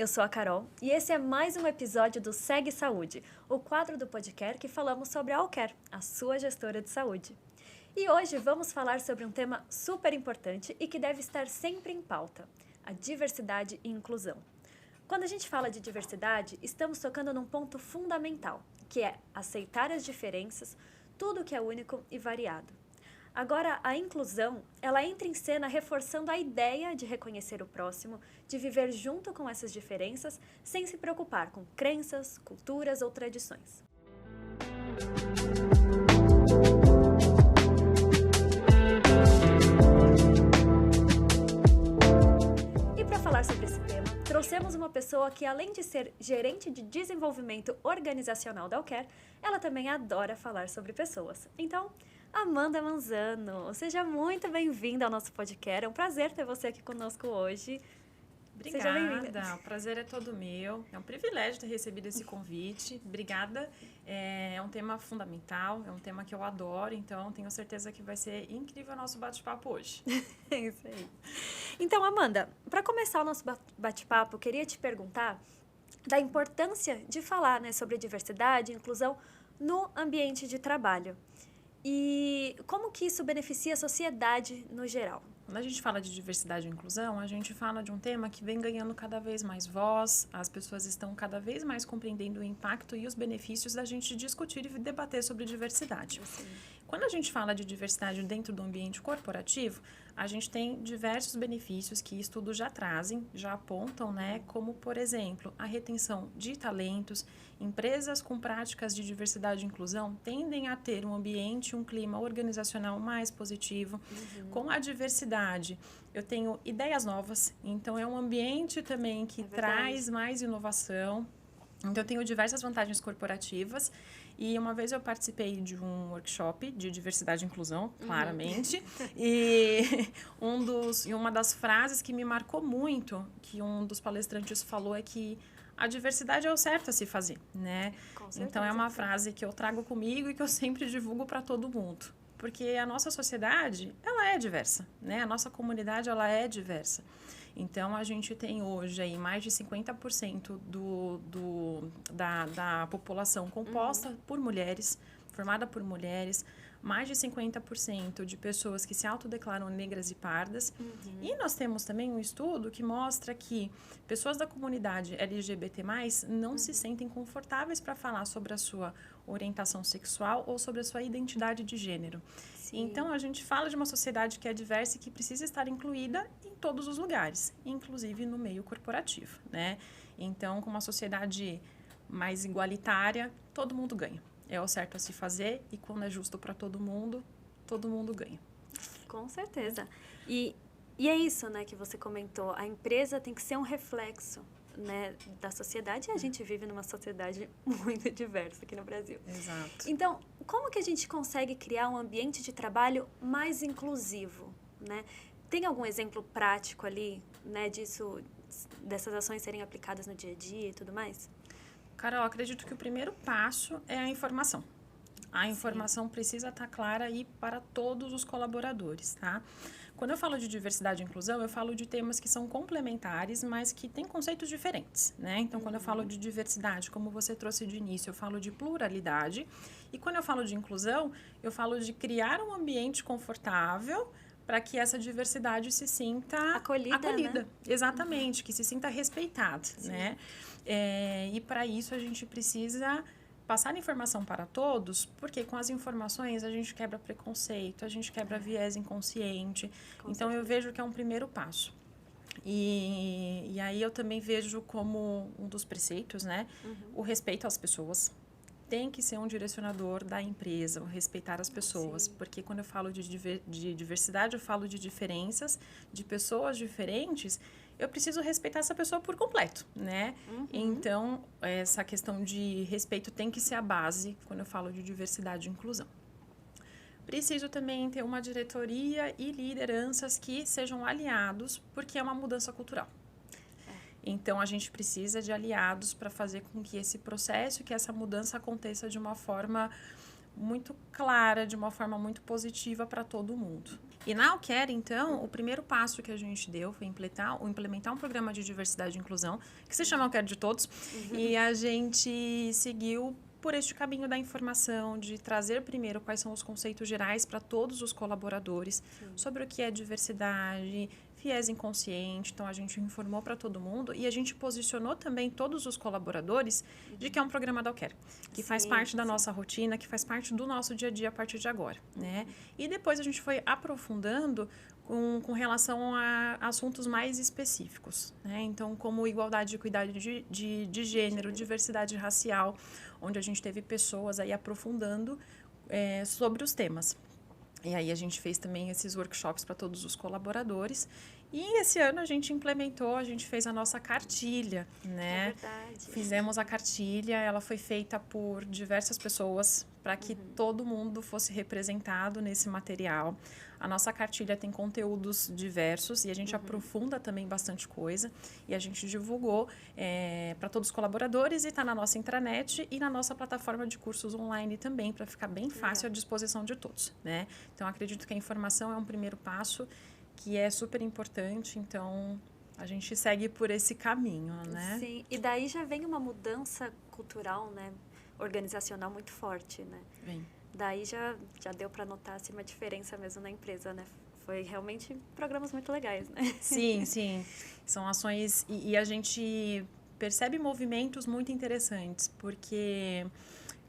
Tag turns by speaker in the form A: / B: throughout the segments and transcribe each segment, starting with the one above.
A: eu sou a Carol e esse é mais um episódio do Segue Saúde, o quadro do podcast que falamos sobre a Allcare, a sua gestora de saúde. E hoje vamos falar sobre um tema super importante e que deve estar sempre em pauta, a diversidade e inclusão. Quando a gente fala de diversidade, estamos tocando num ponto fundamental, que é aceitar as diferenças, tudo que é único e variado. Agora, a inclusão, ela entra em cena reforçando a ideia de reconhecer o próximo, de viver junto com essas diferenças, sem se preocupar com crenças, culturas ou tradições. E para falar sobre esse tema, trouxemos uma pessoa que, além de ser gerente de desenvolvimento organizacional da Allcare, ela também adora falar sobre pessoas. Então, Amanda Manzano, seja muito bem-vinda ao nosso podcast. É um prazer ter você aqui conosco hoje.
B: Obrigada,
A: seja bem-vinda.
B: O prazer é todo meu. É um privilégio ter recebido esse convite. Obrigada. É um tema fundamental, é um tema que eu adoro, então tenho certeza que vai ser incrível o nosso bate-papo hoje.
A: É isso aí. Então, Amanda, para começar o nosso bate-papo, eu queria te perguntar da importância de falar, sobre diversidade e inclusão no ambiente de trabalho. E como que isso beneficia a sociedade no geral?
B: Quando a gente fala de diversidade e inclusão, a gente fala de um tema que vem ganhando cada vez mais voz, as pessoas estão cada vez mais compreendendo o impacto e os benefícios da gente discutir e debater sobre diversidade.
A: Sim.
B: Quando a gente fala de diversidade dentro do ambiente corporativo, a gente tem diversos benefícios que estudos já trazem, já apontam, como, por exemplo, a retenção de talentos. Empresas com práticas de diversidade e inclusão tendem a ter um ambiente, um clima organizacional mais positivo. Com a diversidade, eu tenho ideias novas, então é um ambiente também que traz mais inovação. Então, eu tenho diversas vantagens corporativas e uma vez eu participei de um workshop de diversidade e inclusão, claramente, e uma das frases que me marcou muito, que um dos palestrantes falou, é que a diversidade é o certo a se fazer,
A: Com certeza,
B: Então, é uma frase que eu trago comigo e que eu sempre divulgo para todo mundo. Porque a nossa sociedade, ela é diversa, A nossa comunidade, ela é diversa. Então, a gente tem hoje aí mais de 50% da população composta por mulheres, formada por mulheres, mais de 50% de pessoas que se autodeclaram negras e pardas. E nós temos também um estudo que mostra que pessoas da comunidade LGBT+, não se sentem confortáveis para falar sobre a sua orientação sexual ou sobre a sua identidade de gênero.
A: Sim.
B: Então, a gente fala de uma sociedade que é diversa e que precisa estar incluída em todos os lugares, inclusive no meio corporativo, Então, com uma sociedade mais igualitária, todo mundo ganha. É o certo a se fazer e quando é justo para todo mundo ganha.
A: Com certeza. E é isso, que você comentou. A empresa tem que ser um reflexo, da sociedade. E a gente vive numa sociedade muito diversa aqui no Brasil.
B: Exato.
A: Então, como que a gente consegue criar um ambiente de trabalho mais inclusivo, Tem algum exemplo prático ali, dessas ações serem aplicadas no dia a dia e tudo mais?
B: Carol, acredito que o primeiro passo é a informação. A informação precisa estar clara aí para todos os colaboradores, Quando eu falo de diversidade e inclusão, eu falo de temas que são complementares, mas que têm conceitos diferentes, Então, quando eu falo de diversidade, como você trouxe de início, eu falo de pluralidade. E quando eu falo de inclusão, eu falo de criar um ambiente confortável para que essa diversidade se sinta acolhida. Exatamente, que se sinta respeitada, E para isso a gente precisa passar informação para todos, porque com as informações a gente quebra preconceito, a gente quebra viés inconsciente. Então, eu vejo que é um primeiro passo. E aí eu também vejo como um dos preceitos, o respeito às pessoas. Tem que ser um direcionador da empresa, o respeitar as pessoas. Porque quando eu falo de diversidade, eu falo de diferenças, de pessoas diferentes, eu preciso respeitar essa pessoa por completo, Então, essa questão de respeito tem que ser a base quando eu falo de diversidade e inclusão. Preciso também ter uma diretoria e lideranças que sejam aliados, porque é uma mudança cultural. Então, a gente precisa de aliados para fazer com que esse processo, que essa mudança aconteça de uma forma muito clara, de uma forma muito positiva para todo mundo. E na Alquer, então, o primeiro passo que a gente deu foi implementar um programa de diversidade e inclusão, que se chama Alquer de Todos, e a gente seguiu por este caminho da informação, de trazer primeiro quais são os conceitos gerais para todos os colaboradores, sobre o que é diversidade, viés inconsciente. Então, a gente informou para todo mundo e a gente posicionou também todos os colaboradores de que é um programa da Alquer, que faz parte da nossa rotina, que faz parte do nosso dia a dia a partir de agora, né? E depois a gente foi aprofundando com relação a assuntos mais específicos, né? Então, como igualdade e equidade de gênero, diversidade racial, onde a gente teve pessoas aí aprofundando sobre os temas. E aí a gente fez também esses workshops para todos os colaboradores. E esse ano a gente fez a nossa cartilha, né?
A: É verdade.
B: Fizemos a cartilha, ela foi feita por diversas pessoas para que todo mundo fosse representado nesse material. A nossa cartilha tem conteúdos diversos e a gente aprofunda também bastante coisa. E a gente divulgou para todos os colaboradores e está na nossa intranet e na nossa plataforma de cursos online também, para ficar bem fácil à disposição de todos, né? Então, acredito que a informação é um primeiro passo que é super importante, então a gente segue por esse caminho, né?
A: Sim, e daí já vem uma mudança cultural, né, organizacional muito forte, né?
B: Vem.
A: Daí já deu para notar assim, uma diferença mesmo na empresa, né? Foi realmente programas muito legais, né?
B: Sim, sim. São ações e a gente percebe movimentos muito interessantes, porque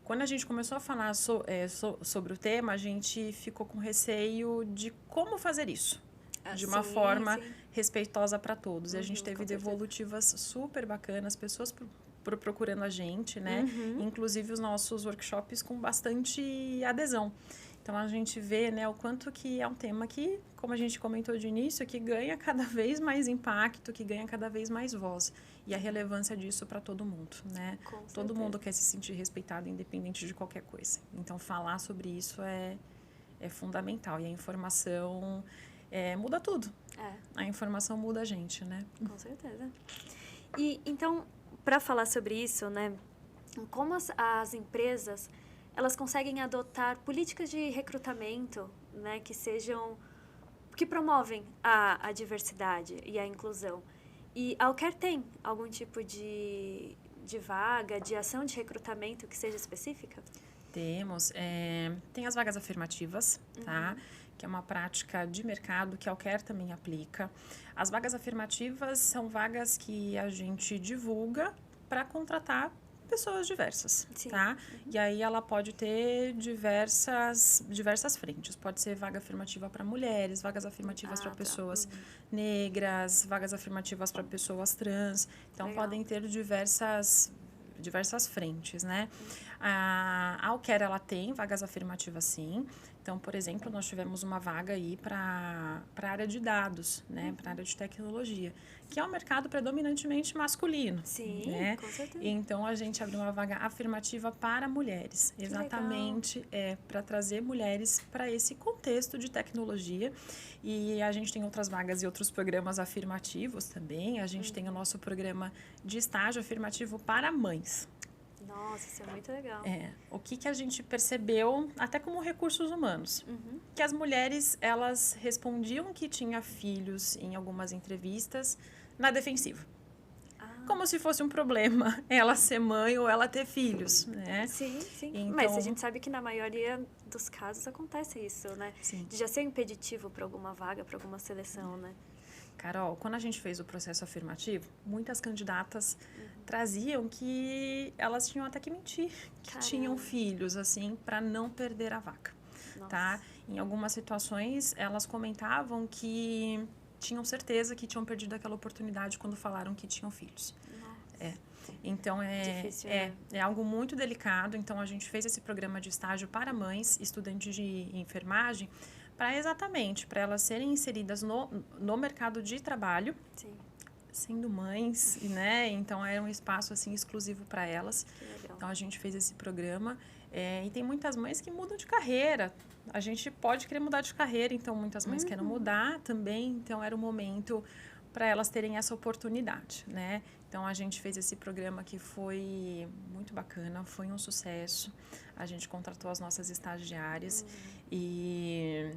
B: quando a gente começou a falar sobre o tema, a gente ficou com receio de como fazer isso. De uma forma respeitosa para todos. E a gente teve devolutivas super bacanas, pessoas procurando a gente, né? Inclusive os nossos workshops com bastante adesão. Então, a gente vê, né, o quanto que é um tema que, como a gente comentou de início, que ganha cada vez mais impacto, que ganha cada vez mais voz. E a relevância disso para todo mundo, né? Todo mundo quer se sentir respeitado, independente de qualquer coisa. Então, falar sobre isso é fundamental. E a informação muda tudo. A informação muda a gente, né?
A: Com certeza. E, então, para falar sobre isso, né? Como as empresas, elas conseguem adotar políticas de recrutamento, né? Que promovem a diversidade e a inclusão. E a Alquer tem algum tipo de vaga, de ação de recrutamento que seja específica?
B: Temos. Tem as vagas afirmativas, tá? Que é uma prática de mercado que a Alquer também aplica. As vagas afirmativas são vagas que a gente divulga para contratar pessoas diversas, tá? E aí ela pode ter diversas frentes. Pode ser vaga afirmativa para mulheres, vagas afirmativas para pessoas negras, vagas afirmativas para pessoas trans. Então, podem ter diversas frentes, né? A Alquer, ela tem vagas afirmativas, sim. Então, por exemplo, nós tivemos uma vaga aí para a área de dados, né? Para a área de tecnologia, que é um mercado predominantemente masculino.
A: Sim,
B: né?
A: Com certeza.
B: Então, a gente abriu uma vaga afirmativa para mulheres. Exatamente, para trazer mulheres para esse contexto de tecnologia. E a gente tem outras vagas e outros programas afirmativos também. A gente tem o nosso programa de estágio afirmativo para mães.
A: Nossa, isso é muito legal.
B: O que a gente percebeu, até como recursos humanos, que as mulheres, elas respondiam que tinha filhos em algumas entrevistas na defensiva. Como se fosse um problema ela ser mãe ou ela ter filhos, né?
A: Sim.
B: Então,
A: mas a gente sabe que na maioria dos casos acontece isso, né?
B: Sim.
A: De já ser impeditivo para alguma vaga, para alguma seleção, né?
B: Carol, quando a gente fez o processo afirmativo, muitas candidatas traziam que elas tinham até que mentir, que tinham filhos, assim, para não perder a vaga, tá? Em algumas situações, elas comentavam que tinham certeza que tinham perdido aquela oportunidade quando falaram que tinham filhos. Então,
A: Difícil, né?
B: é algo muito delicado. Então, a gente fez esse programa de estágio para mães, estudantes de enfermagem, para elas serem inseridas no mercado de trabalho, sendo mães, né? Então, era um espaço, assim, exclusivo para elas. Então, a gente fez esse programa. E tem muitas mães que mudam de carreira. A gente pode querer mudar de carreira, então muitas mães querem mudar também. Então, era um momento para elas terem essa oportunidade, né? Então, a gente fez esse programa que foi muito bacana, foi um sucesso. A gente contratou as nossas estagiárias e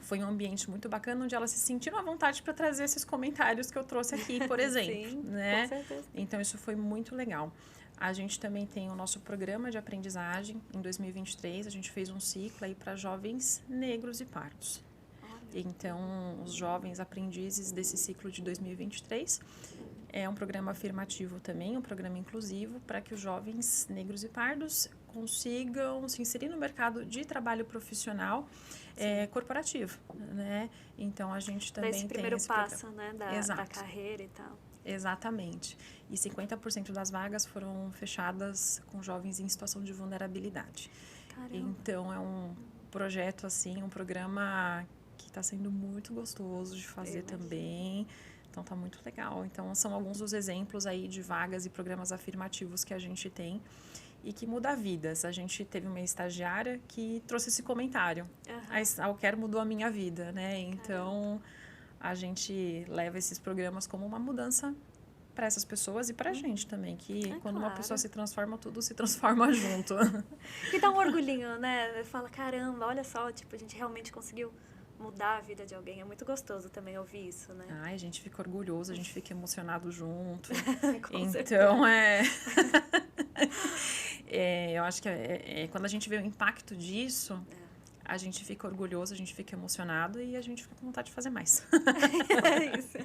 B: foi um ambiente muito bacana, onde elas se sentiram à vontade para trazer esses comentários que eu trouxe aqui, por exemplo.
A: Sim,
B: né?
A: com certeza.
B: Então, isso foi muito legal. A gente também tem o nosso programa de aprendizagem. Em 2023, a gente fez um ciclo aí para jovens negros e pardos. Então, os jovens aprendizes desse ciclo de 2023 é um programa afirmativo também, um programa inclusivo para que os jovens negros e pardos consigam se inserir no mercado de trabalho profissional corporativo, né? Então, a gente também
A: Esse
B: tem
A: primeiro
B: esse
A: passo,
B: programa.
A: né, da
B: Exato.
A: carreira e tal.
B: Exatamente. E 50% das vagas foram fechadas com jovens em situação de vulnerabilidade.
A: Caramba.
B: Então, é um projeto, assim, um programa que está sendo muito gostoso de fazer também. Então, está muito legal. Então, são alguns dos exemplos aí de vagas e programas afirmativos que a gente tem e que muda vidas. A gente teve uma estagiária que trouxe esse comentário. A Alquer mudou a minha vida, né? Então, a gente leva esses programas como uma mudança para essas pessoas e para a gente também, que quando uma pessoa se transforma, tudo se transforma junto.
A: E dá um orgulhinho, né? Fala, caramba, olha só, tipo, a gente realmente conseguiu mudar a vida de alguém. É muito gostoso também ouvir isso, né?
B: Ai, a gente fica orgulhoso, a gente fica emocionado junto.
A: Com
B: Então, eu acho que quando a gente vê o impacto disso, a gente fica orgulhoso, a gente fica emocionado e a gente fica com vontade de fazer mais.
A: É isso.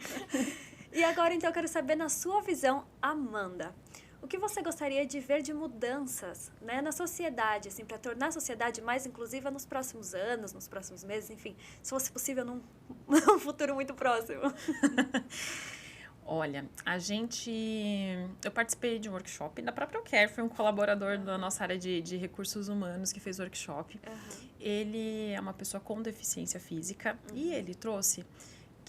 A: E agora, então, eu quero saber, na sua visão, Amanda, o que você gostaria de ver de mudanças, né, na sociedade, assim, para tornar a sociedade mais inclusiva nos próximos anos, nos próximos meses, enfim, se fosse possível num futuro muito próximo?
B: Olha, eu participei de um workshop da própria Alquer, foi um colaborador da nossa área de recursos humanos que fez o workshop. Ele é uma pessoa com deficiência física e ele trouxe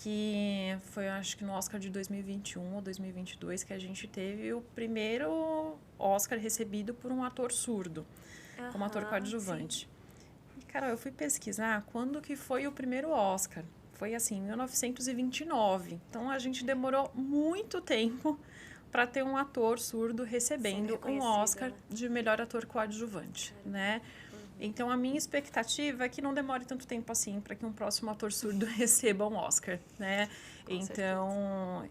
B: que foi, acho que no Oscar de 2021 ou 2022, que a gente teve o primeiro Oscar recebido por um ator surdo, como ator coadjuvante. E, cara, eu fui pesquisar quando que foi o primeiro Oscar. Foi, assim, em 1929. Então, a gente demorou muito tempo para ter um ator surdo recebendo um Oscar de melhor ator coadjuvante, né? Então, a minha expectativa é que não demore tanto tempo assim para que um próximo ator surdo receba um Oscar, né? Então,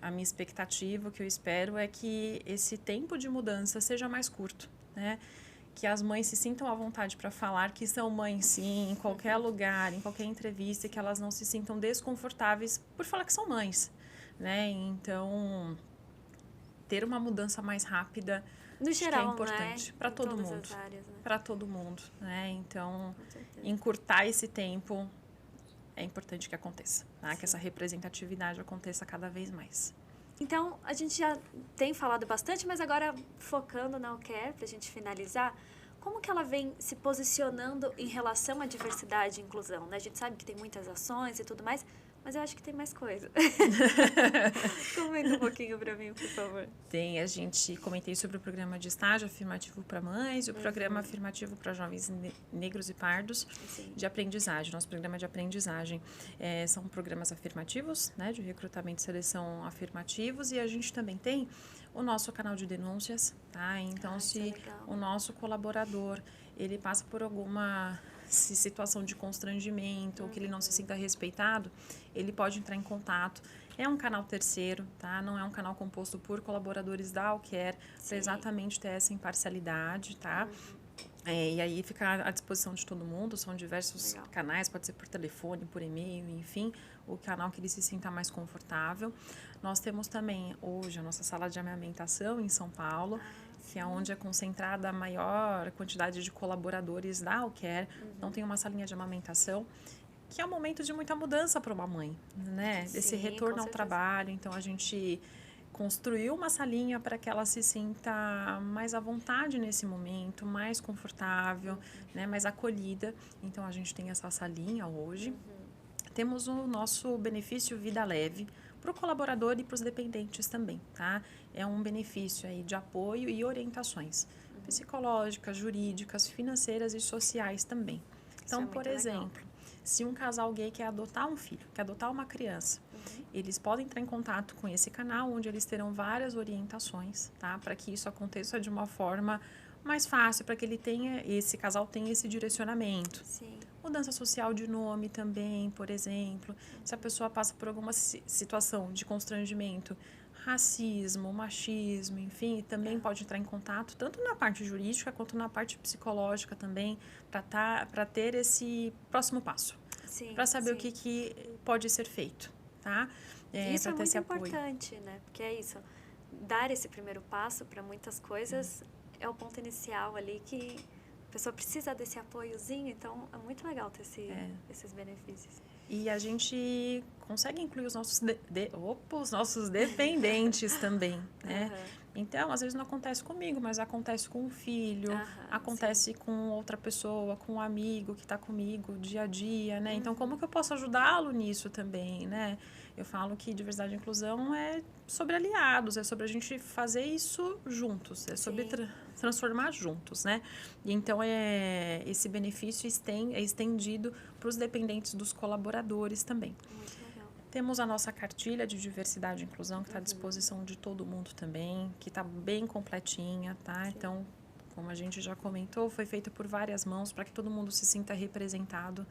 B: a minha expectativa, o que eu espero é que esse tempo de mudança seja mais curto, né? Que as mães se sintam à vontade para falar que são mães, sim, em qualquer lugar, em qualquer entrevista, e que elas não se sintam desconfortáveis por falar que são mães, né? Então, ter uma mudança mais rápida...
A: No geral,
B: é importante,
A: né?
B: Para todo mundo.
A: Áreas, né?
B: Para todo mundo, né? Então, encurtar esse tempo é importante que aconteça, né? Que essa representatividade aconteça cada vez mais.
A: Então, a gente já tem falado bastante, mas agora focando na Alquer, para a gente finalizar, como que ela vem se posicionando em relação à diversidade e inclusão, né? A gente sabe que tem muitas ações e tudo mais, mas eu acho que tem mais coisa. Comenta um pouquinho para mim, por favor.
B: Comentei sobre o programa de estágio afirmativo para mães, o programa afirmativo para jovens negros e pardos de aprendizagem, nosso programa de aprendizagem. São programas afirmativos, né, de recrutamento e seleção afirmativos, e a gente também tem o nosso canal de denúncias, tá? Então, se o nosso colaborador, ele passa por alguma situação de constrangimento ou que ele não se sinta respeitado, ele pode entrar em contato. É um canal terceiro, tá? Não é um canal composto por colaboradores da Alquer, para exatamente ter essa imparcialidade, tá? E aí fica à disposição de todo mundo, são diversos canais, pode ser por telefone, por e-mail, enfim, o canal que ele se sinta mais confortável. Nós temos também hoje a nossa sala de amamentação em São Paulo, que é onde é concentrada a maior quantidade de colaboradores da Alquer. Então, tem uma salinha de amamentação, que é um momento de muita mudança para uma mãe, né? Desse retorno ao trabalho. Então, a gente construiu uma salinha para que ela se sinta mais à vontade nesse momento, mais confortável, né? Mais acolhida. Então, a gente tem essa salinha hoje. Temos o nosso benefício Vida Leve, para o colaborador e para os dependentes também, tá? É um benefício aí de apoio e orientações psicológicas, jurídicas, financeiras e sociais também. Então, por exemplo, se um casal gay quer adotar um filho, quer adotar uma criança, eles podem entrar em contato com esse canal, onde eles terão várias orientações, tá? Para que isso aconteça de uma forma mais fácil, para que esse casal tenha esse direcionamento.
A: Sim.
B: Mudança social de nome também, por exemplo. Se a pessoa passa por alguma situação de constrangimento, racismo, machismo, enfim, também pode entrar em contato, tanto na parte jurídica quanto na parte psicológica também, para ter esse próximo passo. Para saber o que pode ser feito, tá?
A: Isso é muito
B: apoio.
A: Importante, né? Porque é isso, dar esse primeiro passo para muitas coisas é o ponto inicial ali que a pessoa precisa desse apoiozinho, então é muito legal ter esses benefícios.
B: E a gente consegue incluir os nossos, os nossos dependentes também, né? Então, às vezes não acontece comigo, mas acontece com o filho, acontece com outra pessoa, com um amigo que está comigo dia a dia, né? Então, como que eu posso ajudá-lo nisso também, né? Eu falo que diversidade e inclusão é sobre aliados, é sobre a gente fazer isso juntos, é sobre transformar juntos, né? E então, esse benefício é estendido para os dependentes dos colaboradores também.
A: Muito legal.
B: Temos a nossa cartilha de diversidade e inclusão, que está à disposição de todo mundo também, que está bem completinha, tá? Então, como a gente já comentou, foi feita por várias mãos para que todo mundo se sinta representado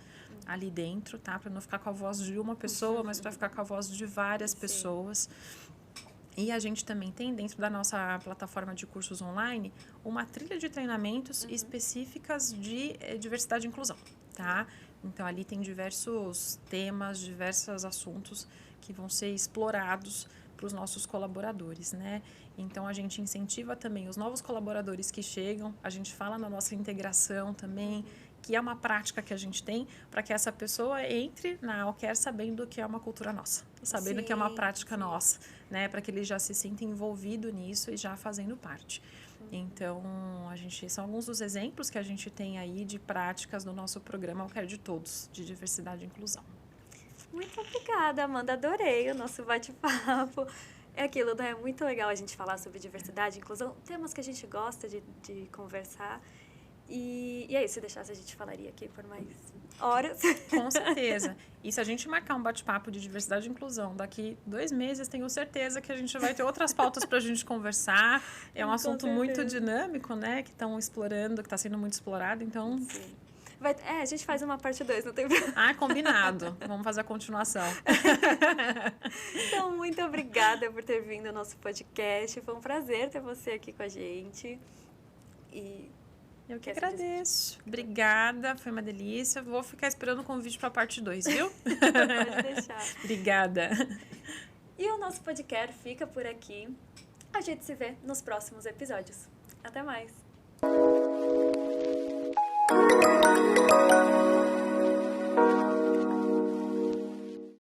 B: ali dentro, tá? Para não ficar com a voz de uma pessoa, mas para ficar com a voz de várias pessoas. E a gente também tem, dentro da nossa plataforma de cursos online, uma trilha de treinamentos específicas de diversidade e inclusão, tá? Então, ali tem diversos temas, diversos assuntos que vão ser explorados para os nossos colaboradores, né? Então, a gente incentiva também os novos colaboradores que chegam, a gente fala na nossa integração também, que é uma prática que a gente tem para que essa pessoa entre na All Care sabendo que é uma cultura nossa, sabendo que é uma prática nossa, né? Para que ele já se sinta envolvido nisso e já fazendo parte. Então, são alguns dos exemplos que a gente tem aí de práticas do nosso programa All Care de Todos, de diversidade e inclusão.
A: Muito obrigada, Amanda. Adorei o nosso bate-papo. É aquilo, né? É muito legal a gente falar sobre diversidade e inclusão, temas que a gente gosta de conversar. E é isso, se deixasse a gente falaria aqui por mais horas.
B: Com certeza. E se a gente marcar um bate-papo de diversidade e inclusão daqui 2 meses, tenho certeza que a gente vai ter outras pautas para a gente conversar. É um assunto muito dinâmico, né? Que estão explorando, que está sendo muito explorado, então...
A: Sim. A gente faz uma parte 2, não tem problema.
B: Ah, combinado. Vamos fazer a continuação.
A: Então, muito obrigada por ter vindo ao nosso podcast. Foi um prazer ter você aqui com a gente. E...
B: eu que agradeço. Obrigada, foi uma delícia. Vou ficar esperando o convite para a parte 2, viu?
A: Pode deixar.
B: Obrigada.
A: E o nosso podcast fica por aqui. A gente se vê nos próximos episódios. Até mais!